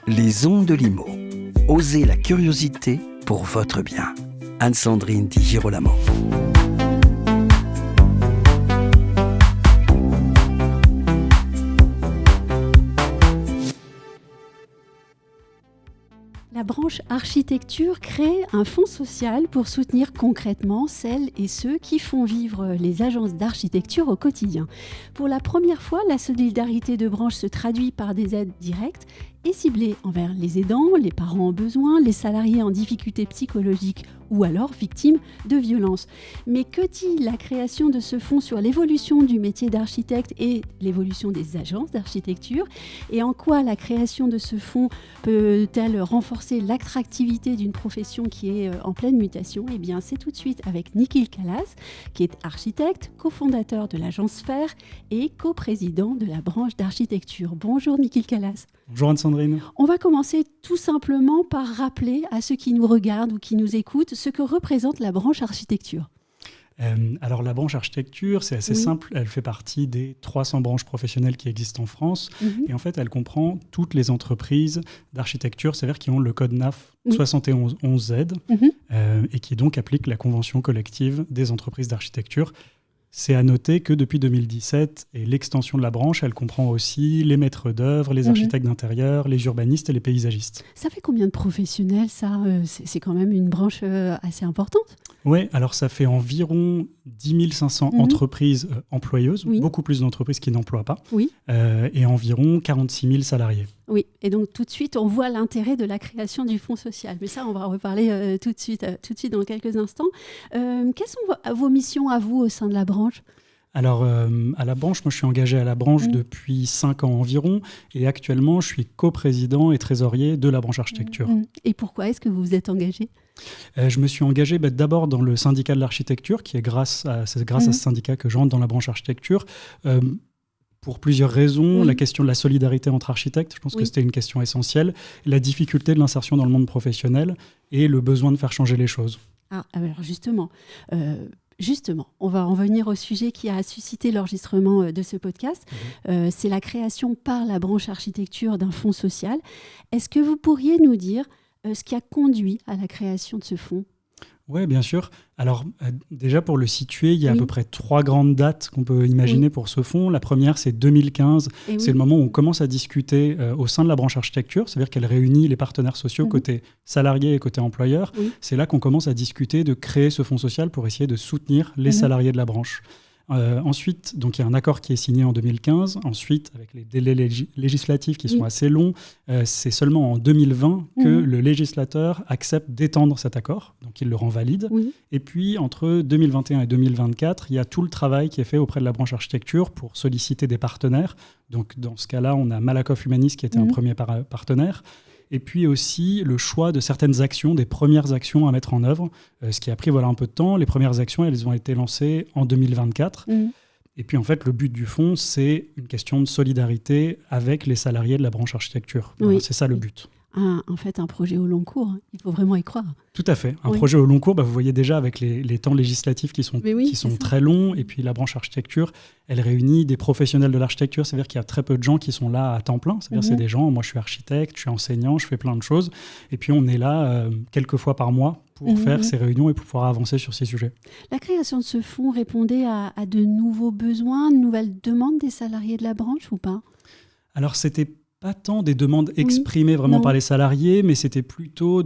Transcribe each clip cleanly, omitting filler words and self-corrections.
Les ondes de Limo. Osez la curiosité pour votre bien. Anne-Sandrine Di Girolamo. La branche architecture crée un fonds social pour soutenir concrètement celles et ceux qui font vivre les agences d'architecture au quotidien. Pour la première fois, la solidarité de branche se traduit par des aides directes et ciblées envers les aidants, les parents en besoin, les salariés en difficulté psychologique ou alors victimes de violences. Mais que dit la création de ce fonds sur l'évolution du métier d'architecte et l'évolution des agences d'architecture ? Et en quoi la création de ce fonds peut-elle renforcer l'attractivité d'une profession qui est en pleine mutation ? Eh bien, c'est tout de suite avec Nikhil Kalas, qui est architecte, cofondateur de l'agence Sphère et coprésident de la branche d'architecture. Bonjour Nikhil Kalas. Bonjour Anne-Sandrine. On va commencer tout simplement par rappeler à ceux qui nous regardent ou qui nous écoutent ce que représente la branche architecture. Alors la branche architecture, c'est assez simple, elle fait partie des 300 branches professionnelles qui existent en France et en fait elle comprend toutes les entreprises d'architecture, c'est-à-dire qui ont le code NAF 7111Z et qui donc appliquent la convention collective des entreprises d'architecture. C'est à noter que depuis 2017 et l'extension de la branche, elle comprend aussi les maîtres d'œuvre, les architectes d'intérieur, les urbanistes et les paysagistes. Ça fait combien de professionnels ça ? C'est quand même une branche assez importante. Oui, alors ça fait environ 10 500 entreprises employeuses, beaucoup plus d'entreprises qui n'emploient pas, et environ 46 000 salariés. Oui, et donc tout de suite, on voit l'intérêt de la création du fonds social. Mais ça, on va reparler tout de suite dans quelques instants. Quelles sont vos missions à vous au sein de la branche ? Alors, à la branche, moi je suis engagé à la branche depuis 5 ans environ et actuellement je suis coprésident et trésorier de la branche architecture. Et pourquoi est-ce que vous vous êtes engagé ? Je me suis engagé d'abord dans le syndicat de l'architecture, qui est grâce à ce syndicat que j'entre dans la branche architecture. Pour plusieurs raisons, la question de la solidarité entre architectes, je pense que c'était une question essentielle, la difficulté de l'insertion dans le monde professionnel et le besoin de faire changer les choses. Ah, alors justement, on va en venir au sujet qui a suscité l'enregistrement de ce podcast. C'est la création par la branche architecture d'un fonds social. Est-ce que vous pourriez nous dire ce qui a conduit à la création de ce fonds ? Oui, bien sûr. Alors, déjà, pour le situer, il y a à peu près 3 grandes dates qu'on peut imaginer pour ce fonds. La première, c'est 2015. C'est le moment où on commence à discuter au sein de la branche architecture, c'est-à-dire qu'elle réunit les partenaires sociaux côté salariés et côté employeurs. C'est là qu'on commence à discuter de créer ce fonds social pour essayer de soutenir les salariés de la branche. Ensuite, donc il y a un accord qui est signé en 2015. Ensuite, avec les délais législatifs qui sont assez longs, c'est seulement en 2020 que le législateur accepte d'étendre cet accord. Donc il le rend valide. Et puis, entre 2021 et 2024, il y a tout le travail qui est fait auprès de la branche architecture pour solliciter des partenaires. Donc dans ce cas-là, on a Malakoff Humanis qui était un premier partenaire. Et puis aussi le choix de certaines actions, des premières actions à mettre en œuvre, ce qui a pris un peu de temps. Les premières actions, elles ont été lancées en 2024. Et puis en fait, le but du fonds, c'est une question de solidarité avec les salariés de la branche architecture. C'est ça le but. En fait, un projet au long cours, il faut vraiment y croire. Tout à fait. Un projet au long cours, vous voyez déjà avec les temps législatifs qui sont très longs. Et puis la branche architecture, elle réunit des professionnels de l'architecture. C'est-à-dire qu'il y a très peu de gens qui sont là à temps plein. C'est-à-dire c'est des gens, moi je suis architecte, je suis enseignant, je fais plein de choses. Et puis on est là quelques fois par mois pour faire ces réunions et pour pouvoir avancer sur ces sujets. La création de ce fonds répondait à de nouveaux besoins, de nouvelles demandes des salariés de la branche ou pas ? Alors c'était pas tant des demandes exprimées vraiment par les salariés, mais c'était plutôt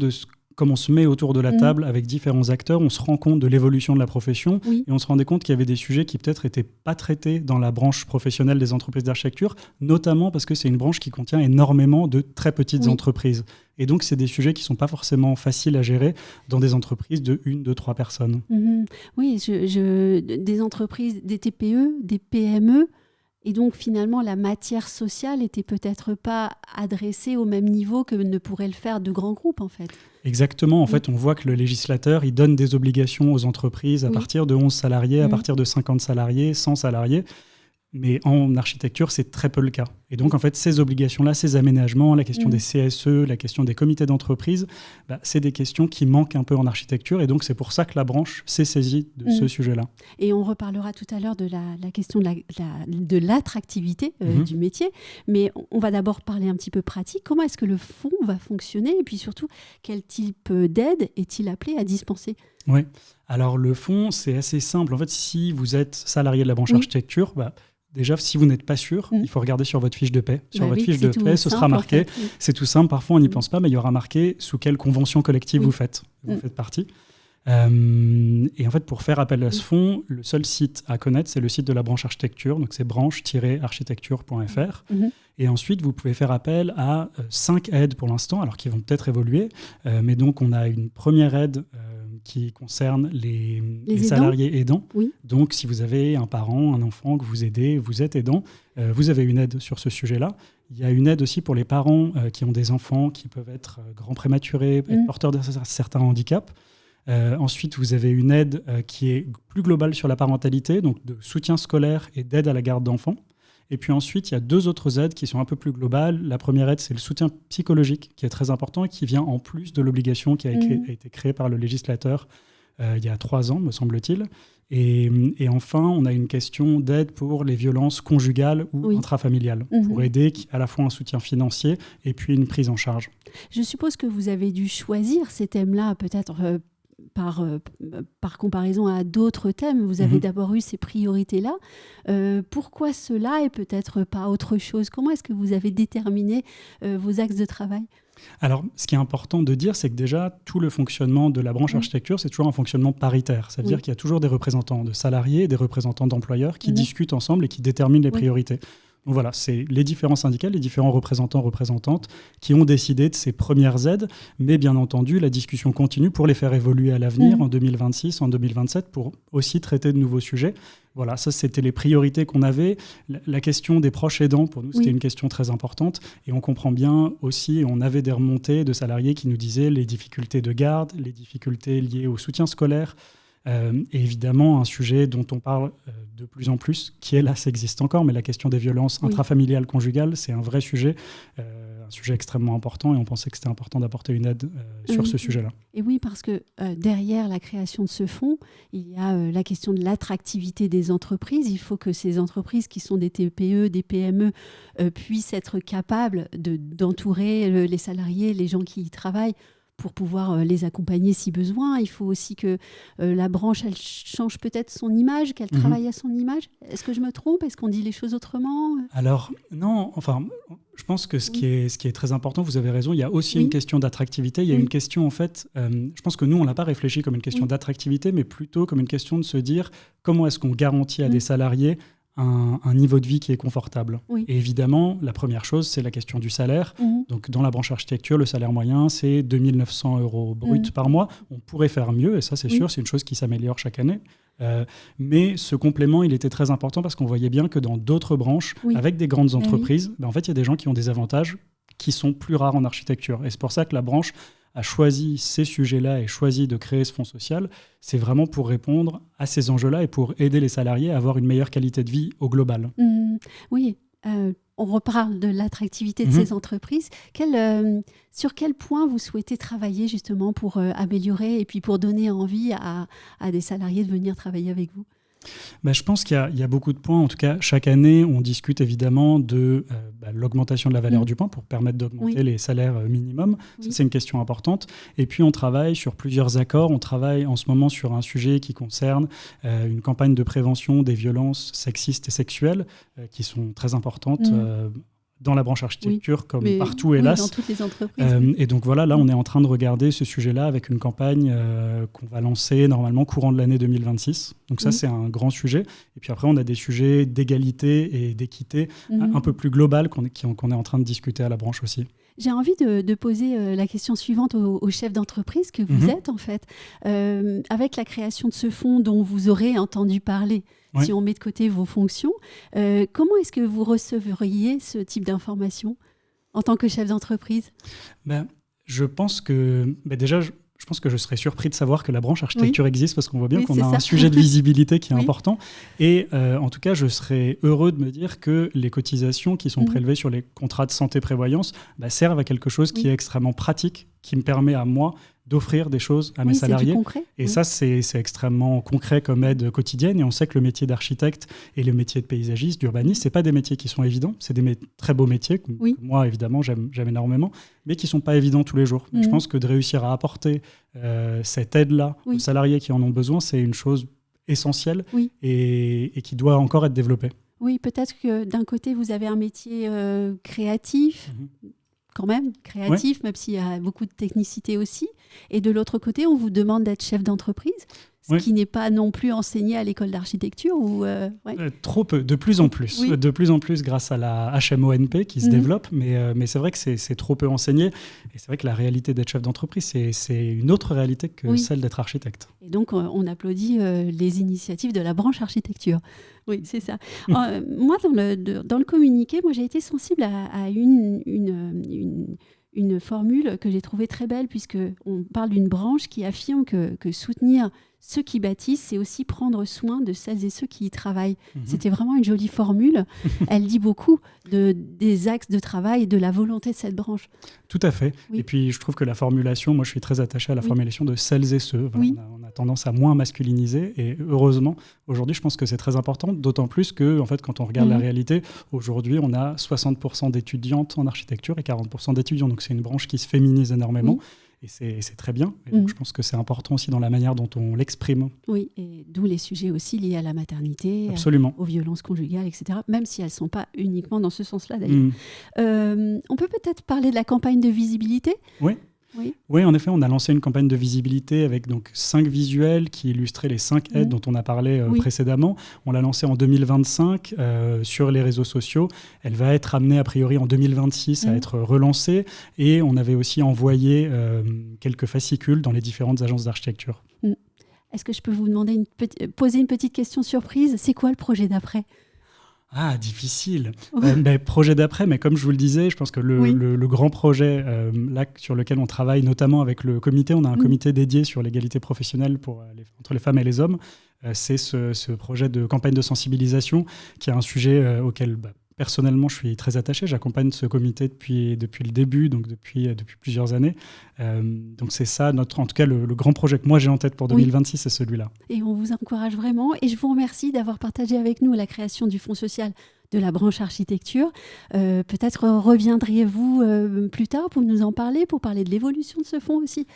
comme on se met autour de la table avec différents acteurs, on se rend compte de l'évolution de la profession et on se rendait compte qu'il y avait des sujets qui peut-être n'étaient pas traités dans la branche professionnelle des entreprises d'architecture, notamment parce que c'est une branche qui contient énormément de très petites entreprises. Et donc, c'est des sujets qui ne sont pas forcément faciles à gérer dans des entreprises de 1, 2, 3 personnes. Oui, des entreprises, des TPE, des PME. Et donc, finalement, la matière sociale n'était peut-être pas adressée au même niveau que ne pourraient le faire de grands groupes, en fait. Exactement. En fait, on voit que le législateur, il donne des obligations aux entreprises à partir de 11 salariés, à partir de 50 salariés, 100 salariés. Mais en architecture, c'est très peu le cas. Et donc, en fait, ces obligations-là, ces aménagements, la question des CSE, la question des comités d'entreprise, c'est des questions qui manquent un peu en architecture. Et donc, c'est pour ça que la branche s'est saisie de ce sujet-là. Et on reparlera tout à l'heure de la question de l'attractivité du métier. Mais on va d'abord parler un petit peu pratique. Comment est-ce que le fonds va fonctionner? Et puis surtout, quel type d'aide est-il appelé à dispenser? Oui. Alors, le fonds, c'est assez simple. En fait, si vous êtes salarié de la branche architecture, déjà, si vous n'êtes pas sûr, il faut regarder sur votre fiche de paie. Sur votre fiche de paie, ce sera marqué. C'est tout simple. Parfois, on n'y pense pas, mais il y aura marqué sous quelle convention collective vous faites. Vous faites partie. Et en fait, pour faire appel à ce fonds, le seul site à connaître, c'est le site de la branche architecture. Donc, c'est branche-architecture.fr. Et ensuite, vous pouvez faire appel à 5 aides pour l'instant, alors qui vont peut-être évoluer. Mais donc, on a une première aide qui concerne les salariés aidants. Oui. Donc, si vous avez un parent, un enfant que vous aidez, vous êtes aidant, vous avez une aide sur ce sujet-là. Il y a une aide aussi pour les parents qui ont des enfants qui peuvent être grands prématurés, être porteurs de certains handicaps. Ensuite, vous avez une aide qui est plus globale sur la parentalité, donc de soutien scolaire et d'aide à la garde d'enfants. Et puis ensuite, il y a 2 autres aides qui sont un peu plus globales. La première aide, c'est le soutien psychologique, qui est très important et qui vient en plus de l'obligation qui a été créée par le législateur il y a 3 ans, me semble-t-il. Et enfin, on a une question d'aide pour les violences conjugales ou intrafamiliales, pour aider à la fois un soutien financier et puis une prise en charge. Je suppose que vous avez dû choisir ces thèmes-là, peut-être par comparaison à d'autres thèmes. Vous avez d'abord eu ces priorités-là. Pourquoi cela et peut-être pas autre chose? Comment est-ce que vous avez déterminé vos axes de travail? Alors, ce qui est important de dire, c'est que déjà, tout le fonctionnement de la branche architecture, c'est toujours un fonctionnement paritaire. Ça veut dire qu'il y a toujours des représentants de salariés et des représentants d'employeurs qui discutent ensemble et qui déterminent les priorités. Donc voilà, c'est les différents syndicats, les différents représentants, représentantes qui ont décidé de ces premières aides, mais bien entendu, la discussion continue pour les faire évoluer à l'avenir en 2026, en 2027, pour aussi traiter de nouveaux sujets. Voilà, ça c'était les priorités qu'on avait. La question des proches aidants, pour nous, c'était une question très importante. Et on comprend bien aussi, on avait des remontées de salariés qui nous disaient les difficultés de garde, les difficultés liées au soutien scolaire. Et évidemment, un sujet dont on parle de plus en plus, qui hélas existe encore, mais la question des violences intrafamiliales, conjugales, c'est un vrai sujet, un sujet extrêmement important, et on pensait que c'était important d'apporter une aide sur ce sujet-là. Et oui, parce que derrière la création de ce fonds, il y a la question de l'attractivité des entreprises. Il faut que ces entreprises qui sont des TPE, des PME, puissent être capables d'entourer les salariés, les gens qui y travaillent, pour pouvoir les accompagner si besoin. Il faut aussi que la branche, elle change peut-être son image, qu'elle travaille à son image. Est-ce que je me trompe? Est-ce qu'on dit les choses autrement? Alors, non, enfin, je pense que ce qui est très important, vous avez raison, il y a aussi une question d'attractivité. Il y a une question, en fait, je pense que nous, on ne l'a pas réfléchi comme une question d'attractivité, mais plutôt comme une question de se dire comment est-ce qu'on garantit à des salariés un niveau de vie qui est confortable. Et évidemment, la première chose, c'est la question du salaire. Donc, dans la branche architecture, le salaire moyen, c'est 2 900 € brut par mois. On pourrait faire mieux, et ça, c'est sûr, c'est une chose qui s'améliore chaque année. Mais ce complément, il était très important parce qu'on voyait bien que dans d'autres branches, avec des grandes entreprises, en fait, il y a des gens qui ont des avantages qui sont plus rares en architecture. Et c'est pour ça que la branche a choisi ces sujets-là et choisi de créer ce fonds social, c'est vraiment pour répondre à ces enjeux-là et pour aider les salariés à avoir une meilleure qualité de vie au global. Oui, on reparle de l'attractivité de ces entreprises. Sur quel point vous souhaitez travailler justement pour améliorer et puis pour donner envie à des salariés de venir travailler avec vous? Je pense qu'il y a beaucoup de points. En tout cas, chaque année, on discute évidemment de l'augmentation de la valeur du pain pour permettre d'augmenter les salaires minimums. Ça, c'est une question importante. Et puis, on travaille sur plusieurs accords. On travaille en ce moment sur un sujet qui concerne une campagne de prévention des violences sexistes et sexuelles qui sont très importantes dans la branche architecture, comme partout, hélas. Dans toutes les entreprises. Et donc voilà, là, on est en train de regarder ce sujet-là avec une campagne qu'on va lancer normalement courant de l'année 2026. Donc ça, c'est un grand sujet. Et puis après, on a des sujets d'égalité et d'équité un peu plus global qu'on est en train de discuter à la branche aussi. J'ai envie de poser la question suivante au chef d'entreprise que vous êtes, en fait. Avec la création de ce fonds dont vous aurez entendu parler, si on met de côté vos fonctions, comment est-ce que vous recevriez ce type d'informations en tant que chef d'entreprise? Je pense que déjà, je je pense que je serais surpris de savoir que la branche architecture existe, parce qu'on voit bien qu'on a un sujet de visibilité qui est important. Et en tout cas, je serais heureux de me dire que les cotisations qui sont prélevées sur les contrats de santé-prévoyance servent à quelque chose qui est extrêmement pratique, qui me permet à moi d'offrir des choses à mes salariés. Et ça, c'est extrêmement concret comme aide quotidienne. Et on sait que le métier d'architecte et le métier de paysagiste, d'urbaniste, ce n'est pas des métiers qui sont évidents. C'est des très beaux métiers, que moi, évidemment, j'aime énormément, mais qui ne sont pas évidents tous les jours. Je pense que de réussir à apporter cette aide-là aux salariés qui en ont besoin, c'est une chose essentielle et qui doit encore être développée. Oui, peut-être que d'un côté, vous avez un métier créatif, quand même, créatif, même s'il y a beaucoup de technicité aussi. Et de l'autre côté, on vous demande d'être chef d'entreprise, ce qui n'est pas non plus enseigné à l'école d'architecture. Trop peu, de plus en plus. De plus en plus grâce à la HMONP qui se développe, mais c'est vrai que c'est trop peu enseigné. Et c'est vrai que la réalité d'être chef d'entreprise, c'est une autre réalité que celle d'être architecte. Et donc, on applaudit les initiatives de la branche architecture. Oui, c'est ça. Moi, dans le communiqué, j'ai été sensible à une formule que j'ai trouvée très belle, puisqu'on parle d'une branche qui affirme que soutenir ceux qui bâtissent, c'est aussi prendre soin de celles et ceux qui y travaillent. C'était vraiment une jolie formule. Elle dit beaucoup des axes de travail et de la volonté de cette branche. Tout à fait. Et puis, je trouve que la formulation, moi, je suis très attaché à la formulation de celles et ceux. On a tendance à moins masculiniser. Et heureusement, aujourd'hui, je pense que c'est très important, d'autant plus que, en fait, quand on regarde la réalité, aujourd'hui, on a 60% d'étudiantes en architecture et 40% d'étudiants. Donc, c'est une branche qui se féminise énormément. Et c'est très bien. Et donc, je pense que c'est important aussi dans la manière dont on l'exprime. Oui, et d'où les sujets aussi liés à la maternité, aux violences conjugales, etc. Même si elles ne sont pas uniquement dans ce sens-là, d'ailleurs. On peut peut-être parler de la campagne de visibilité ? Oui, en effet, on a lancé une campagne de visibilité avec donc 5 visuels qui illustraient les 5 aides dont on a parlé précédemment. On l'a lancée en 2025 sur les réseaux sociaux. Elle va être amenée a priori en 2026 à être relancée. Et on avait aussi envoyé quelques fascicules dans les différentes agences d'architecture. Est-ce que je peux vous demander poser une petite question surprise ? C'est quoi le projet d'après ? Ah, difficile. Projet d'après, mais comme je vous le disais, je pense que le grand projet là, sur lequel on travaille, notamment avec le comité, on a un comité dédié sur l'égalité professionnelle entre les femmes et les hommes. C'est ce projet de campagne de sensibilisation qui est un sujet auquel personnellement je suis très attaché. J'accompagne ce comité depuis le début, donc depuis plusieurs années. Donc c'est ça, en tout cas, le grand projet que moi j'ai en tête pour 2026, c'est celui-là. Et on vous encourage vraiment. Et je vous remercie d'avoir partagé avec nous la création du Fonds social de la branche architecture. Peut-être reviendriez-vous plus tard pour nous en parler, pour parler de l'évolution de ce fonds aussi.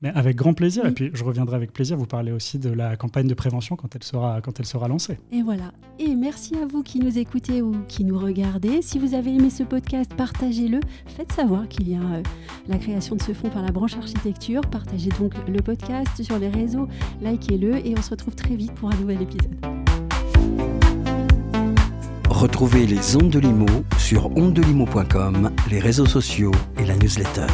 Mais avec grand plaisir. Et puis je reviendrai avec plaisir vous parler aussi de la campagne de prévention quand elle sera lancée. Et voilà. Et merci à vous qui nous écoutez ou qui nous regardez. Si vous avez aimé ce podcast, partagez-le. Faites savoir qu'il y a la création de ce fonds par la branche architecture. Partagez donc le podcast sur les réseaux, likez-le et on se retrouve très vite pour un nouvel épisode. Retrouvez les Ondes de Limo sur ondedelimo.com, les réseaux sociaux et la newsletter.